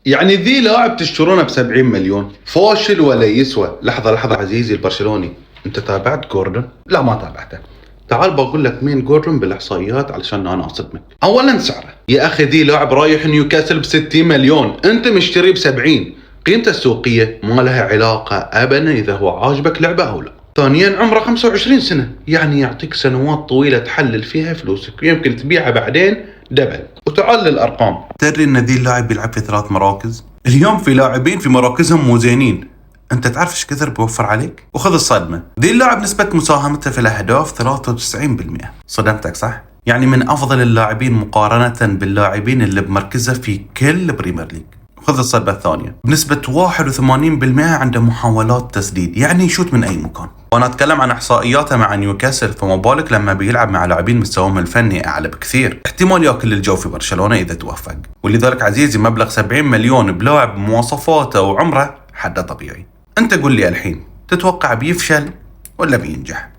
يعني ذي لاعب تشترونه ب70 مليون فاشل ولا يسوى؟ لحظة عزيزي البرشلوني، انت تابعت جوردن؟ لا ما تابعته. تعال بقول لك مين جوردن بالاحصائيات علشان انا اصدمك. اولا سعره يا اخي، ذي لاعب رايح نيوكاسل ب60 مليون، انت مشتريه ب70. قيمته السوقية ما لها علاقة ابدا اذا هو عاجبك لعبة او لا. ثانيا عمره 25 سنة، يعني يعطيك سنوات طويلة تحلل فيها فلوسك ويمكن تبيعها بعدين دبل. وتعال للارقام، تدري ان ذي اللاعب بيلعب في 3 مراكز؟ اليوم في لاعبين في مراكزهم مو زينين، انت تعرف ايش كثر بيوفر عليك؟ وخذ الصدمة، ذي اللاعب نسبة مساهمته في الاهداف 93%. صدمتك صح؟ يعني من افضل اللاعبين مقارنة باللاعبين اللي بمركزه في كل بريمير ليج. خذ الصدمة الثانية، بنسبة 81% عنده محاولات تسديد، يعني يشوت من أي مكان. وأنا أتكلم عن إحصائياته مع نيوكاسل، فما بالك لما بيلعب مع لاعبين مستواهم الفني أعلى بكثير. احتمال ياكل الجو في برشلونة إذا توفق، ولذلك عزيزي مبلغ 70 مليون بلاعب بمواصفاته وعمره حده طبيعي. أنت قل لي الحين، تتوقع بيفشل ولا بينجح؟